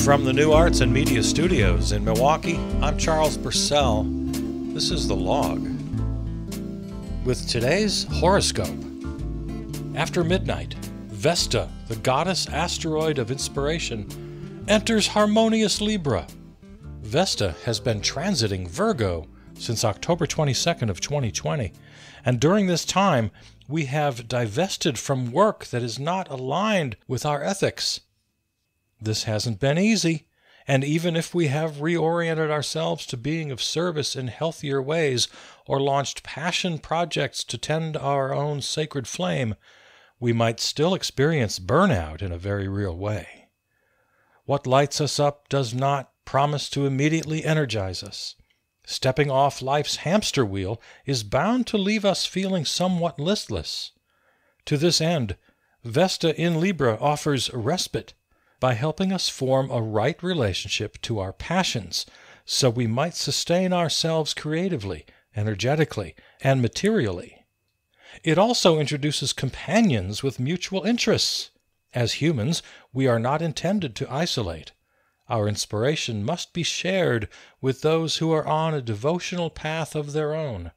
From the New Arts and Media Studios in Milwaukee, I'm Charles Purcell. This is The Log. With today's horoscope. After midnight, Vesta, the goddess asteroid of inspiration, enters harmonious Libra. Vesta has been transiting Virgo since October 22nd of 2020, and during this time, we have divested from work that is not aligned with our ethics. This hasn't been easy, and even if we have reoriented ourselves to being of service in healthier ways or launched passion projects to tend our own sacred flame, we might still experience burnout in a very real way. What lights us up does not promise to immediately energize us. Stepping off life's hamster wheel is bound to leave us feeling somewhat listless. To this end, Vesta in Libra offers respite by helping us form a right relationship to our passions, so we might sustain ourselves creatively, energetically, and materially. It also introduces companions with mutual interests. As humans, we are not intended to isolate. Our inspiration must be shared with those who are on a devotional path of their own.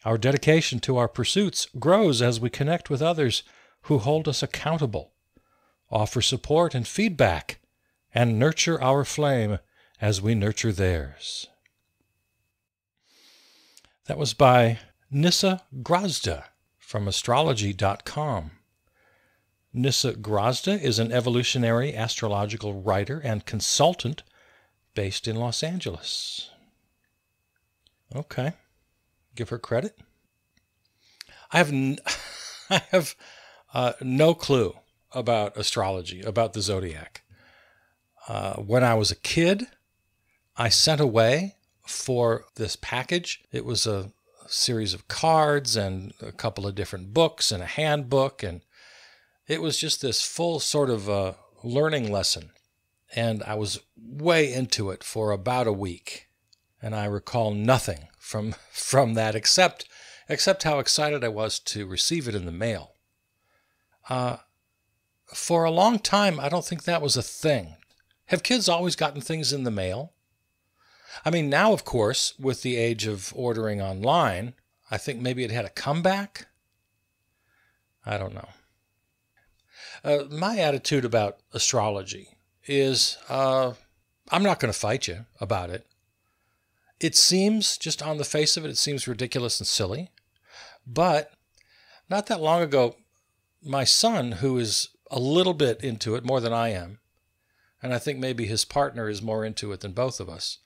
Our dedication to our pursuits grows as we connect with others who hold us accountable, offer support and feedback, and nurture our flame as we nurture theirs. That was by Nissa Grazda from Astrology.com. Nissa Grazda is an evolutionary astrological writer and consultant based in Los Angeles. Okay, give her credit. I have no clue about astrology, about the zodiac. When I was a kid, I sent away for this package. It was a series of cards and a couple of different books and a handbook, and it was just this full sort of learning lesson. And I was way into it for about a week, and I recall nothing from that except how excited I was to receive it in the mail. For a long time, I don't think that was a thing. Have kids always gotten things in the mail? I mean, now, of course, with the age of ordering online, I think maybe it had a comeback. I don't know. My attitude about astrology is I'm not going to fight you about it. It seems, just on the face of it, it seems ridiculous and silly. But not that long ago, my son, who is a little bit into it, more than I am, and I think maybe his partner is more into it than both of us,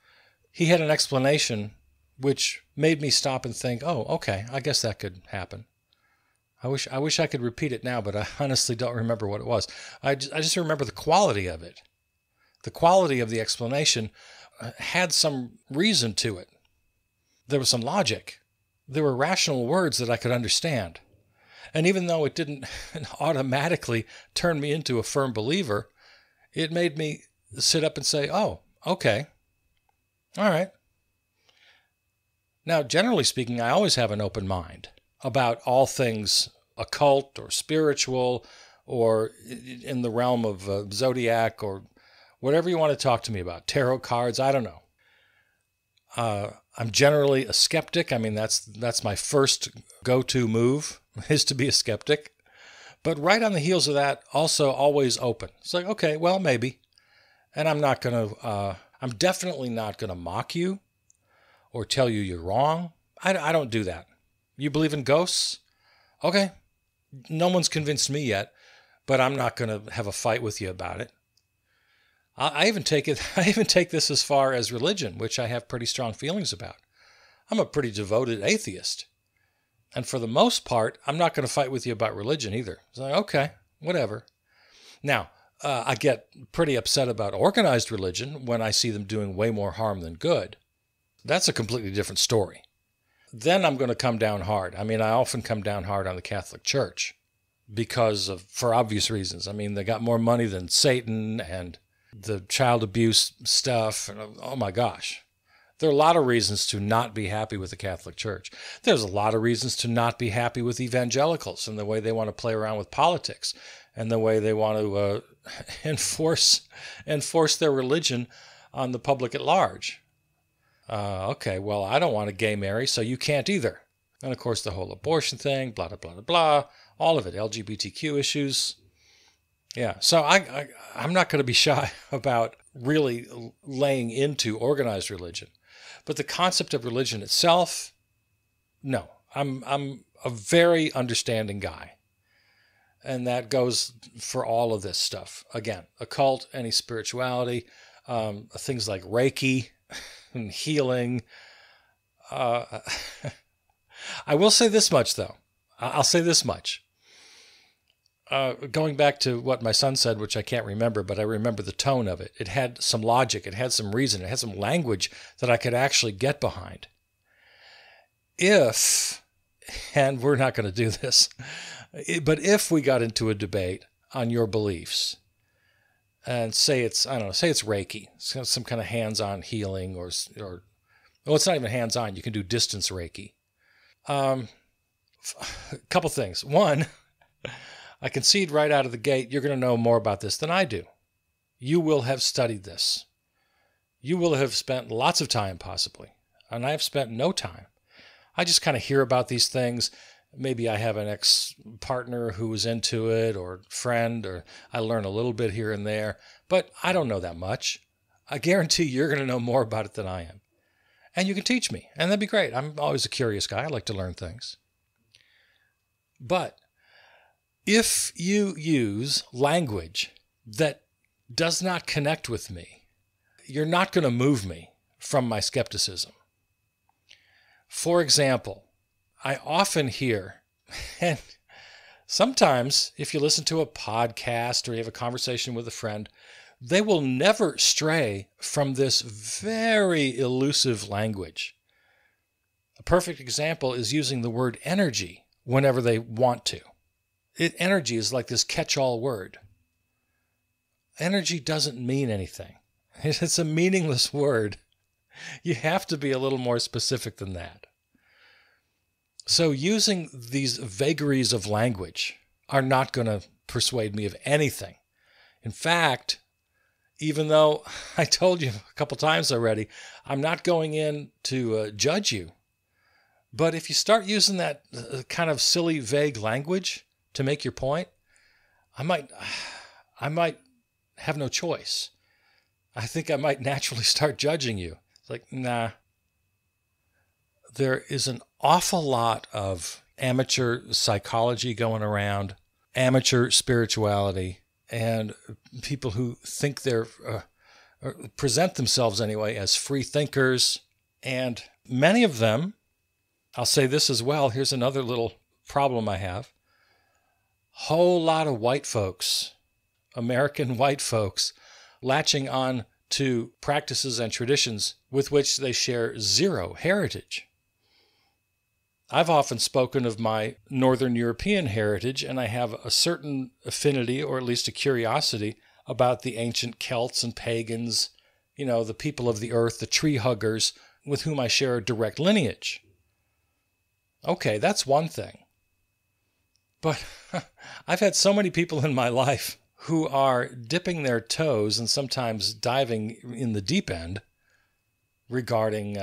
he had an explanation which made me stop and think, oh, okay, I guess that could happen. I wish I could repeat it now, but I honestly don't remember what it was. I just remember the quality of it. The quality of the explanation had some reason to it. There was some logic. There were rational words that I could understand. And even though it didn't automatically turn me into a firm believer, it made me sit up and say, oh, okay, all right. Now, generally speaking, I always have an open mind about all things occult or spiritual or in the realm of zodiac or whatever you want to talk to me about, tarot cards, I don't know. I'm generally a skeptic. I mean, that's my first go-to move, is to be a skeptic. But right on the heels of that, also always open. It's like, okay, well, maybe. And I'm definitely not going to mock you or tell you you're wrong. I don't do that. You believe in ghosts? Okay. No one's convinced me yet, but I'm not going to have a fight with you about it. I even take this as far as religion, which I have pretty strong feelings about. I'm a pretty devoted atheist. And for the most part, I'm not going to fight with you about religion either. It's like, okay, whatever. Now, I get pretty upset about organized religion when I see them doing way more harm than good. That's a completely different story. Then I'm going to come down hard. I mean, I often come down hard on the Catholic Church for obvious reasons. I mean, they got more money than Satan and the child abuse stuff. And oh my gosh. There are a lot of reasons to not be happy with the Catholic Church. There's a lot of reasons to not be happy with evangelicals and the way they want to play around with politics and the way they want to enforce their religion on the public at large. Okay, well, I don't want to gay marry, so you can't either. And of course, the whole abortion thing, blah, blah, blah, blah, blah, all of it, LGBTQ issues. Yeah, so I'm not going to be shy about really laying into organized religion. But the concept of religion itself, no. I'm a very understanding guy. And that goes for all of this stuff. Again, occult, any spirituality, things like Reiki and healing. I will say this much, though. I'll say this much. Going back to what my son said, which I can't remember, but I remember the tone of it. It had some logic. It had some reason. It had some language that I could actually get behind. If, and we're not going to do this, but if we got into a debate on your beliefs and say it's Reiki, some kind of hands-on healing or well, it's not even hands-on. You can do distance Reiki. A couple things. One, I concede right out of the gate, you're going to know more about this than I do. You will have studied this. You will have spent lots of time, possibly. And I have spent no time. I just kind of hear about these things. Maybe I have an ex-partner who was into it, or friend, or I learn a little bit here and there. But I don't know that much. I guarantee you're going to know more about it than I am. And you can teach me. And that'd be great. I'm always a curious guy. I like to learn things. But if you use language that does not connect with me, you're not going to move me from my skepticism. For example, I often hear, and sometimes if you listen to a podcast or you have a conversation with a friend, they will never stray from this very elusive language. A perfect example is using the word energy whenever they want to. Energy is like this catch-all word. Energy doesn't mean anything. It's a meaningless word. You have to be a little more specific than that. So using these vagaries of language are not going to persuade me of anything. In fact, even though I told you a couple times already, I'm not going in to judge you. But if you start using that kind of silly, vague language to make your point, I might have no choice. I think I might naturally start judging you. It's like, nah. There is an awful lot of amateur psychology going around, amateur spirituality, and people who think they're, present themselves anyway as free thinkers. And many of them, I'll say this as well, here's another little problem I have. Whole lot of white folks, American white folks, latching on to practices and traditions with which they share zero heritage. I've often spoken of my Northern European heritage, and I have a certain affinity, or at least a curiosity, about the ancient Celts and pagans, the people of the earth, the tree huggers, with whom I share a direct lineage. Okay, that's one thing. But I've had so many people in my life who are dipping their toes and sometimes diving in the deep end regarding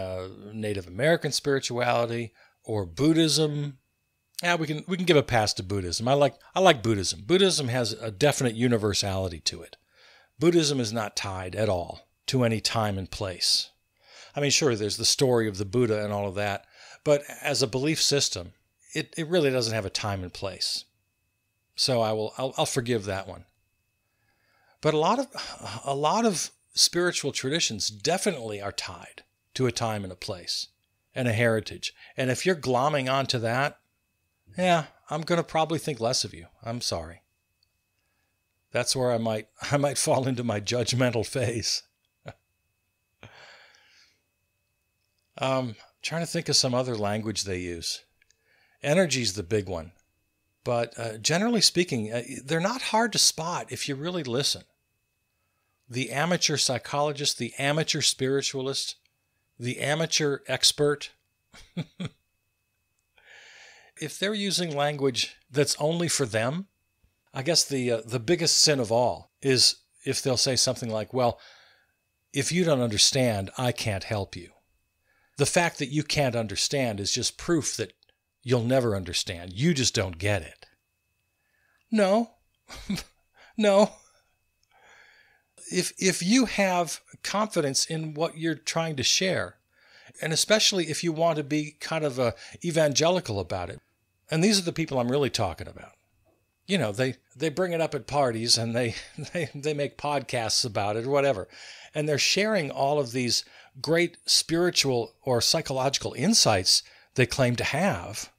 Native American spirituality or Buddhism. Yeah, we can give a pass to Buddhism. I like Buddhism. Buddhism has a definite universality to it. Buddhism is not tied at all to any time and place. I mean, sure, there's the story of the Buddha and all of that, but as a belief system, it really doesn't have a time and place. So I'll forgive that one. But a lot of spiritual traditions definitely are tied to a time and a place and a heritage. And if you're glomming onto that, yeah, I'm going to probably think less of you. I'm sorry. That's where I might fall into my judgmental phase. Trying to think of some other language they use. Energy's the big one. But generally speaking, they're not hard to spot if you really listen. The amateur psychologist, the amateur spiritualist, the amateur expert, if they're using language that's only for them, I guess the biggest sin of all is if they'll say something like, well, if you don't understand, I can't help you. The fact that you can't understand is just proof that you'll never understand. You just don't get it. No, no. If you have confidence in what you're trying to share, and especially if you want to be kind of evangelical about it, and these are the people I'm really talking about. You know, they bring it up at parties and they make podcasts about it or whatever. And they're sharing all of these great spiritual or psychological insights they claim to have.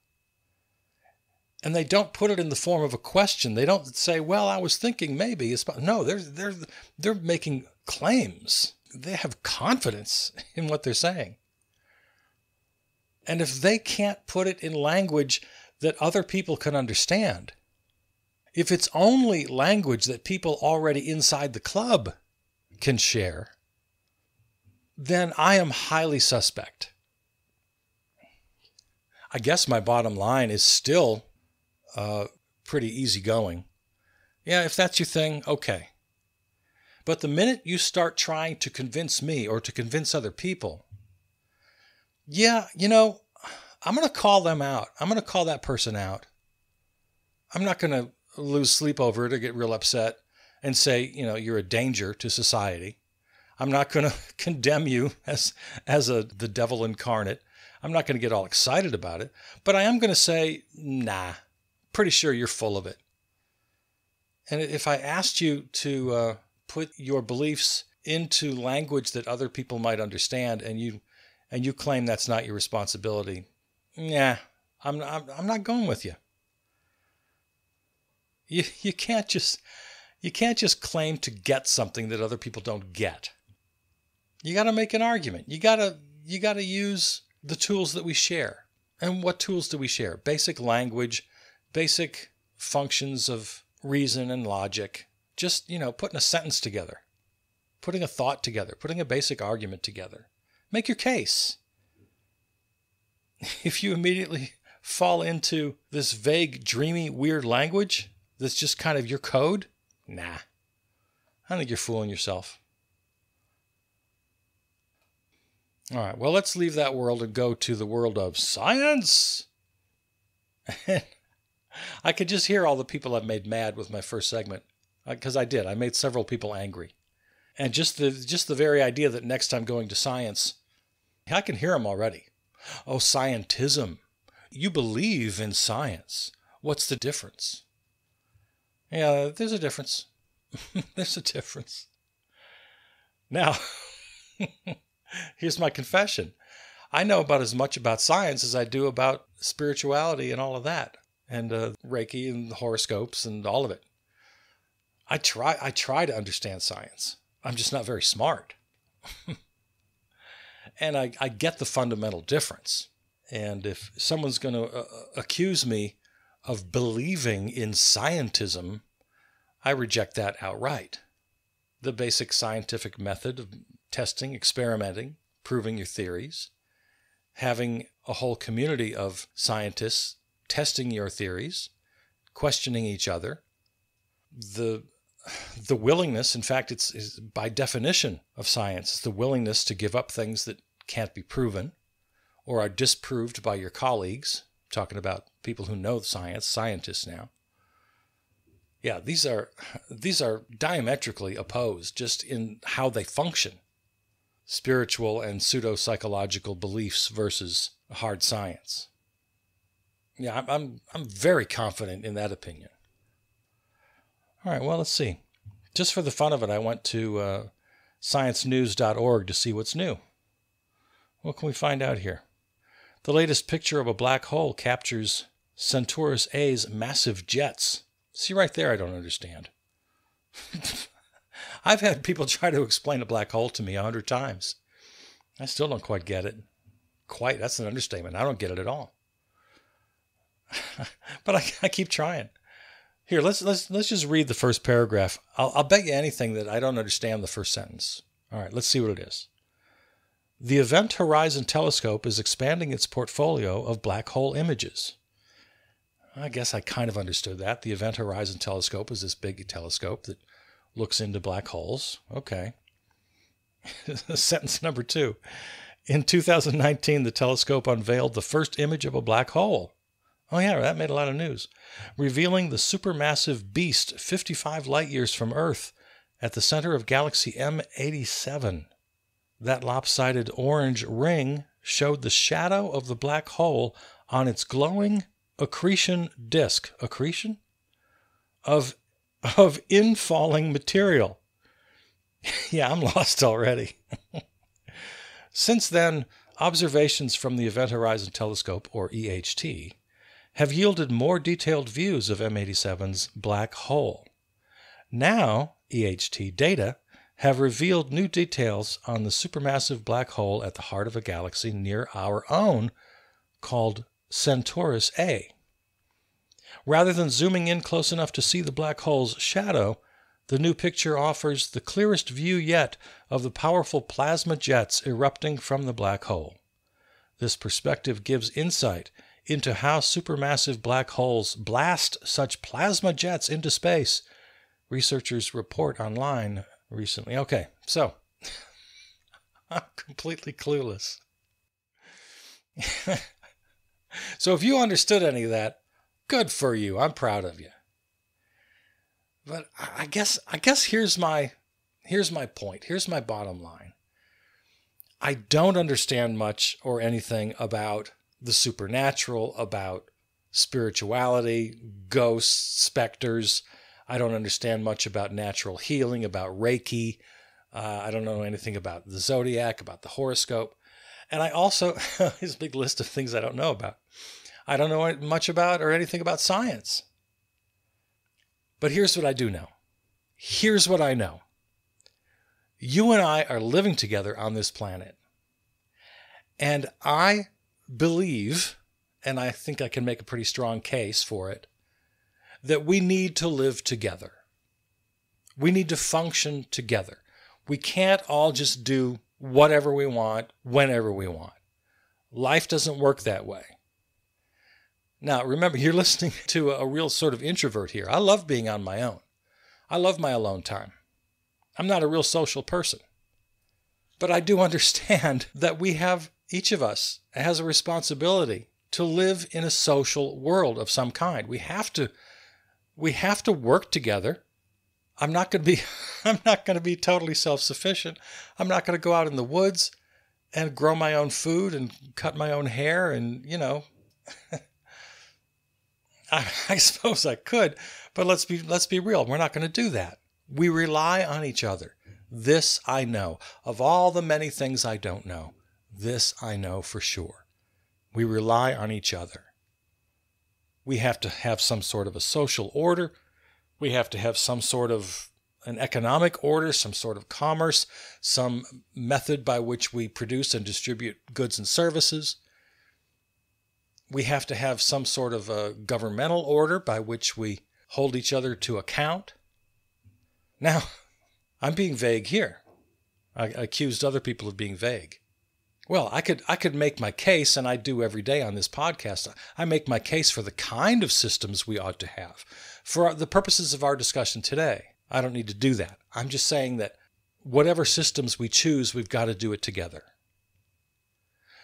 And they don't put it in the form of a question. They don't say, well, I was thinking maybe. No, they're making claims. They have confidence in what they're saying. And if they can't put it in language that other people can understand, if it's only language that people already inside the club can share, then I am highly suspect. I guess my bottom line is still pretty easygoing. Yeah, if that's your thing, okay. But the minute you start trying to convince me or to convince other people, yeah, you know, I'm going to call them out. I'm going to call that person out. I'm not going to lose sleep over it or get real upset and say, you know, you're a danger to society. I'm not going to condemn you as the devil incarnate. I'm not going to get all excited about it, but I am going to say, nah, pretty sure you're full of it. And if I asked you to put your beliefs into language that other people might understand, and you claim that's not your responsibility, yeah, I'm not going with you. You can't just claim to get something that other people don't get. You got to make an argument. You got to use the tools that we share. And what tools do we share? Basic language, basic functions of reason and logic. Just, you know, putting a sentence together, putting a thought together, putting a basic argument together. Make your case. If you immediately fall into this vague, dreamy, weird language that's just kind of your code, nah. I think you're fooling yourself. All right, well, let's leave that world and go to the world of science. I could just hear all the people I've made mad with my first segment, because I did. I made several people angry. And just the very idea that next time going to science, I can hear them already. Oh, scientism. You believe in science. What's the difference? Yeah, there's a difference. There's a difference. Now, here's my confession. I know about as much about science as I do about spirituality and all of that, and Reiki and horoscopes and all of it. I try to understand science. I'm just not very smart. And I get the fundamental difference. And if someone's going to accuse me of believing in scientism, I reject that outright. The basic scientific method of testing, experimenting, proving your theories, having a whole community of scientists testing your theories, questioning each other, the willingness, in fact, it's by definition of science, it's the willingness to give up things that can't be proven or are disproved by your colleagues. I'm talking about people who know science, scientists now. Yeah, these are diametrically opposed just in how they function. Spiritual and pseudo-psychological beliefs versus hard science. Yeah, I'm very confident in that opinion. All right, well, let's see. Just for the fun of it, I went to sciencenews.org to see what's new. What can we find out here? The latest picture of a black hole captures Centaurus A's massive jets. See right there, I don't understand. I've had people try to explain a black hole to me 100 times. I still don't quite get it. Quite, that's an understatement. I don't get it at all. But I keep trying. Here, let's just read the first paragraph. I'll bet you anything that I don't understand the first sentence. All right, let's see what it is. The Event Horizon Telescope is expanding its portfolio of black hole images. I guess I kind of understood that. The Event Horizon Telescope is this big telescope that looks into black holes. Okay. Sentence number 2. In 2019, the telescope unveiled the first image of a black hole. Oh yeah, that made a lot of news. Revealing the supermassive beast 55 light years from Earth at the center of galaxy M87. That lopsided orange ring showed the shadow of the black hole on its glowing accretion disk. Accretion? Of infalling material. Yeah, I'm lost already. Since then, observations from the Event Horizon Telescope, or EHT, have yielded more detailed views of M87's black hole. Now, EHT data have revealed new details on the supermassive black hole at the heart of a galaxy near our own called Centaurus A. Rather than zooming in close enough to see the black hole's shadow, the new picture offers the clearest view yet of the powerful plasma jets erupting from the black hole. This perspective gives insight into how supermassive black holes blast such plasma jets into space, researchers report online recently. Okay, so I'm completely clueless. So if you understood any of that, good for you. I'm proud of you. But I guess here's my point. Here's my bottom line. I don't understand much or anything about the supernatural, about spirituality, ghosts, specters. I don't understand much about natural healing, about Reiki. I don't know anything about the zodiac, about the horoscope. And I also, there's a big list of things I don't know about. I don't know much about or anything about science. But here's what I do know. Here's what I know. You and I are living together on this planet. And I believe, and I think I can make a pretty strong case for it, that we need to live together. We need to function together. We can't all just do whatever we want, whenever we want. Life doesn't work that way. Now, remember, you're listening to a real sort of introvert here. I love being on my own. I love my alone time. I'm not a real social person. But I do understand that each of us has a responsibility to live in a social world of some kind. We have to work together. I'm not going to be totally self-sufficient. I'm not going to go out in the woods and grow my own food and cut my own hair and, I suppose I could, but let's be real. We're not going to do that. We rely on each other. This I know. Of all the many things I don't know, this I know for sure. We rely on each other. We have to have some sort of a social order. We have to have some sort of an economic order, some sort of commerce, some method by which we produce and distribute goods and services. We have to have some sort of a governmental order by which we hold each other to account. Now, I'm being vague here. I accused other people of being vague. Well, I could make my case, and I do every day on this podcast. I make my case for the kind of systems we ought to have. For the purposes of our discussion today, I don't need to do that. I'm just saying that whatever systems we choose, we've got to do it together.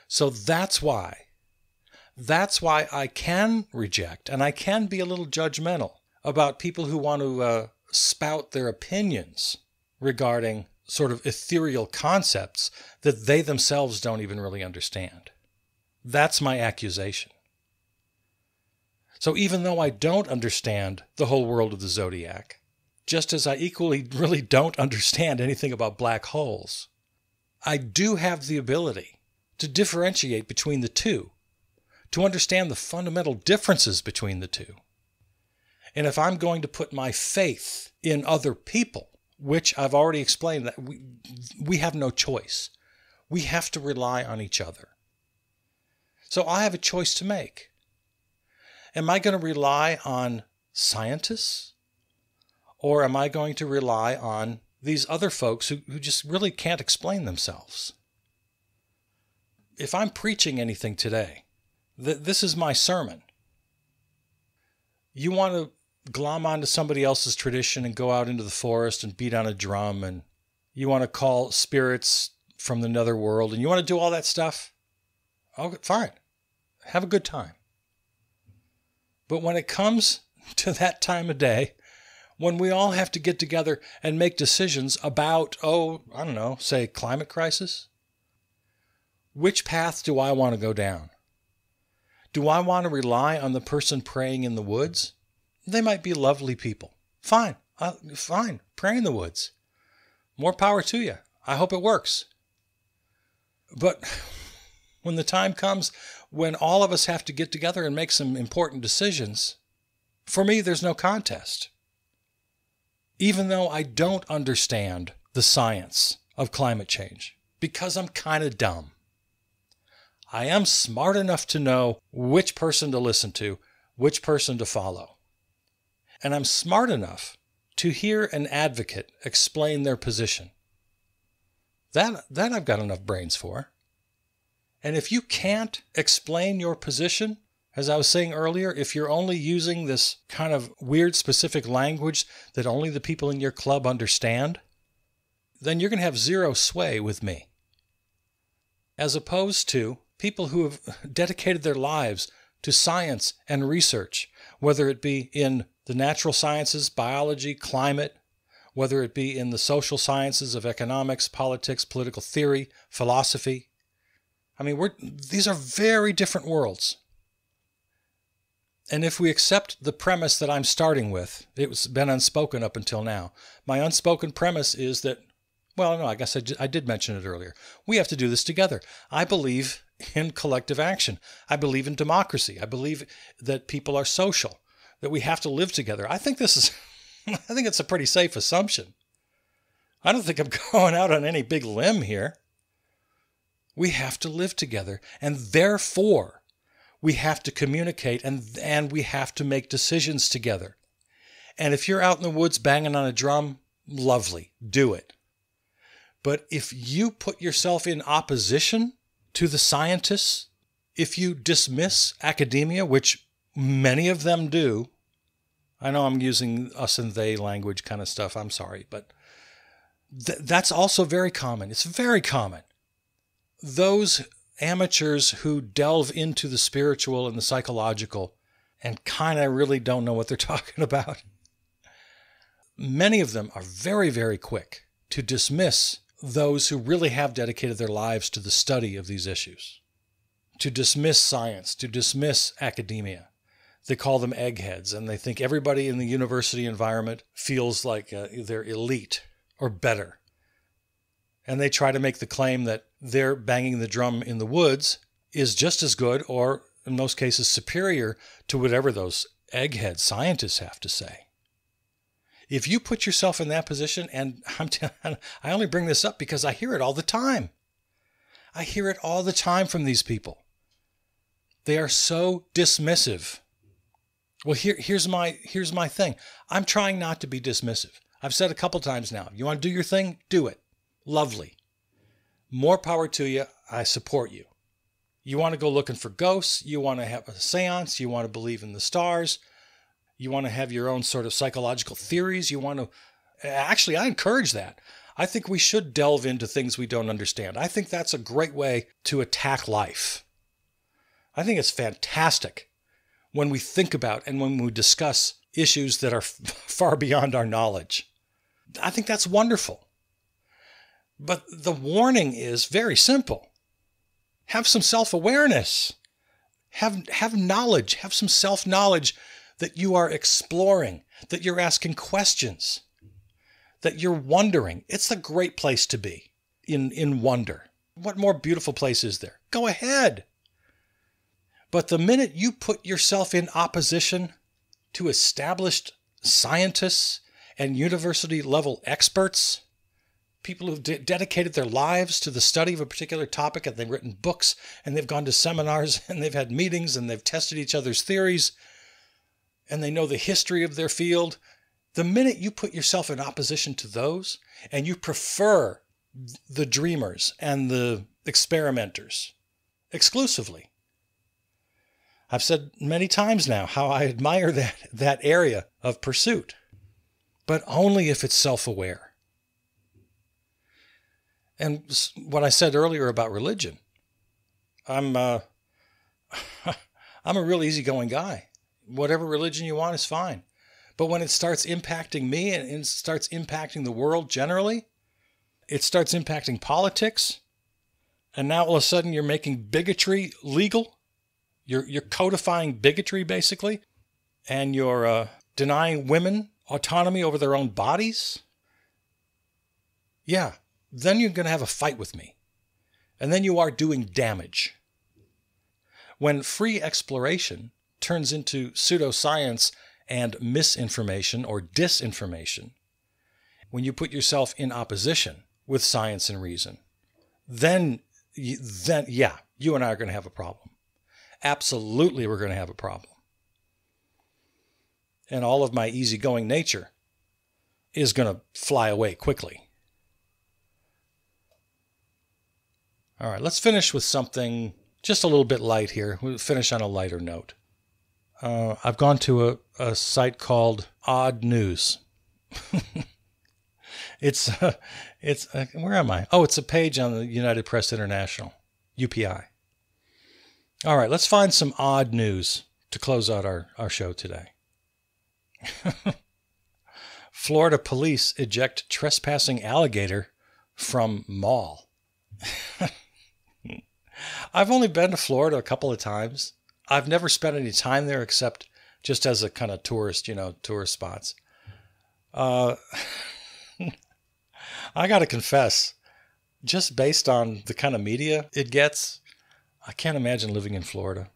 So that's why I can reject, and I can be a little judgmental about people who want to spout their opinions regarding sort of ethereal concepts that they themselves don't even really understand. That's my accusation. So even though I don't understand the whole world of the zodiac, just as I equally really don't understand anything about black holes, I do have the ability to differentiate between the two, to understand the fundamental differences between the two. And if I'm going to put my faith in other people, which I've already explained that we have no choice. We have to rely on each other. So I have a choice to make. Am I going to rely on scientists? Or am I going to rely on these other folks who just really can't explain themselves? If I'm preaching anything today, this is my sermon. You want to glom onto somebody else's tradition and go out into the forest and beat on a drum, and you want to call spirits from the netherworld, and you want to do all that stuff. Okay, fine. Have a good time. But when it comes to that time of day, when we all have to get together and make decisions about, say climate crisis, which path do I want to go down? Do I want to rely on the person praying in the woods? They might be lovely people. Fine. Fine. Pray in the woods. More power to you. I hope it works. But when the time comes when all of us have to get together and make some important decisions, for me, there's no contest. Even though I don't understand the science of climate change, because I'm kind of dumb. I am smart enough to know which person to listen to, which person to follow. And I'm smart enough to hear an advocate explain their position. That I've got enough brains for. And if you can't explain your position, as I was saying earlier, if you're only using this kind of weird specific language that only the people in your club understand, then you're going to have zero sway with me. As opposed to people who have dedicated their lives to science and research, whether it be in the natural sciences, biology, climate, whether it be in the social sciences of economics, politics, political theory, philosophy. I mean, these are very different worlds. And if we accept the premise that I'm starting with, it's been unspoken up until now. My unspoken premise is that, I guess I did mention it earlier. We have to do this together. I believe in collective action. I believe in democracy. I believe that people are social, that we have to live together. I think it's a pretty safe assumption. I don't think I'm going out on any big limb here. We have to live together, and therefore we have to communicate and we have to make decisions together. And if you're out in the woods banging on a drum, lovely, do it. But if you put yourself in opposition to the scientists, if you dismiss academia, which many of them do, I know I'm using us and they language kind of stuff, I'm sorry, but that's also very common. It's very common. Those amateurs who delve into the spiritual and the psychological and kind of really don't know what they're talking about, many of them are very, very quick to dismiss those who really have dedicated their lives to the study of these issues, to dismiss science, to dismiss academia. They call them eggheads, and they think everybody in the university environment feels like they're elite or better. And they try to make the claim that their banging the drum in the woods is just as good, or in most cases superior, to whatever those egghead scientists have to say. If you put yourself in that position, and I only bring this up because I hear it all the time. I hear it all the time from these people. They are so dismissive. Well, here's my thing. I'm trying not to be dismissive. I've said a couple times now, you want to do your thing? Do it. Lovely. More power to you. I support you. You want to go looking for ghosts. You want to have a seance. You want to believe in the stars. You want to have your own sort of psychological theories. You want to... Actually, I encourage that. I think we should delve into things we don't understand. I think that's a great way to attack life. I think it's fantastic when we think about and when we discuss issues that are far beyond our knowledge. I think that's wonderful. But the warning is very simple. Have some self-awareness. Have knowledge. Have some self-knowledge that you are exploring, that you're asking questions, that you're wondering. It's a great place to be, in wonder. What more beautiful place is there? Go ahead. But the minute you put yourself in opposition to established scientists and university-level experts, people who've dedicated their lives to the study of a particular topic, and they've written books, and they've gone to seminars, and they've had meetings, and they've tested each other's theories, and they know the history of their field, the minute you put yourself in opposition to those, and you prefer the dreamers and the experimenters exclusively, I've said many times now how I admire that area of pursuit, but only if it's self-aware. And what I said earlier about religion, I'm a real easygoing guy. Whatever religion you want is fine. But when it starts impacting me and it starts impacting the world generally, it starts impacting politics, and now all of a sudden you're making bigotry legal. You're codifying bigotry, basically, and you're denying women autonomy over their own bodies. Yeah, then you're going to have a fight with me. And then you are doing damage. When free exploration turns into pseudoscience and misinformation or disinformation, when you put yourself in opposition with science and reason, then yeah, you and I are going to have a problem. Absolutely, we're going to have a problem. And all of my easygoing nature is going to fly away quickly. All right, let's finish with something just a little bit light here. We'll finish on a lighter note. I've gone to a site called Odd News. It's where am I? Oh, it's a page on the United Press International, UPI. All right, let's find some odd news to close out our show today. Florida police eject trespassing alligator from mall. I've only been to Florida a couple of times. I've never spent any time there except just as a kind of tourist, tourist spots. I got to confess, just based on the kind of media it gets, I can't imagine living in Florida.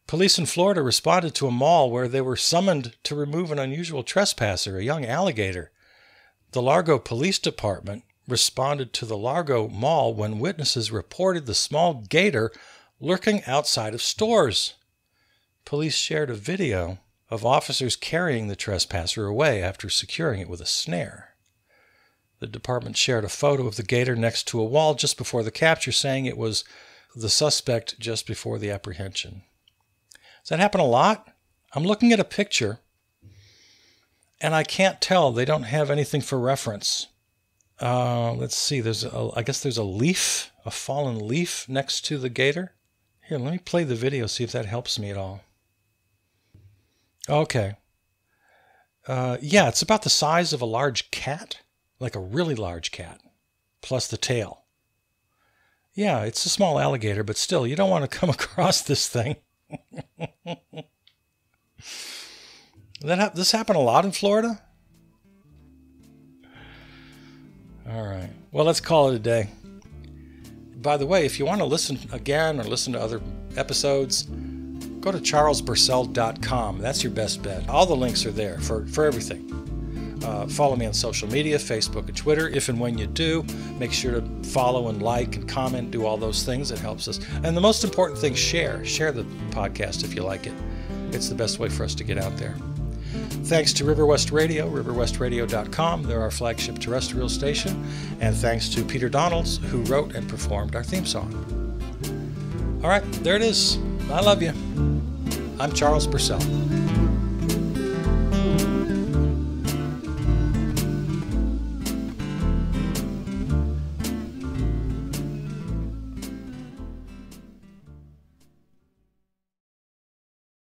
Police in Florida responded to a mall where they were summoned to remove an unusual trespasser, a young alligator. The Largo Police Department responded to the Largo Mall when witnesses reported the small gator lurking outside of stores. Police shared a video of officers carrying the trespasser away after securing it with a snare. The department shared a photo of the gator next to a wall just before the capture, saying it was the suspect just before the apprehension. Does that happen a lot? I'm looking at a picture, and I can't tell. They don't have anything for reference. Let's see. I guess there's a leaf, a fallen leaf next to the gator. Here, let me play the video, see if that helps me at all. Okay. Yeah, it's about the size of a large cat, like a really large cat, plus the tail. Yeah, it's a small alligator, but still, you don't want to come across this thing. This happened a lot in Florida? All right. Well, let's call it a day. By the way, if you want to listen again or listen to other episodes, go to charlesburcell.com. That's your best bet. All the links are there for everything. Follow me on social media, Facebook and Twitter. If and when you do, make sure to follow and like and comment, do all those things. It helps us. And the most important thing, share. Share the podcast if you like it. It's the best way for us to get out there. Thanks to River West Radio, riverwestradio.com. They're our flagship terrestrial station. And thanks to Peter Donalds, who wrote and performed our theme song. All right, there it is. I love you. I'm Charles Burcell.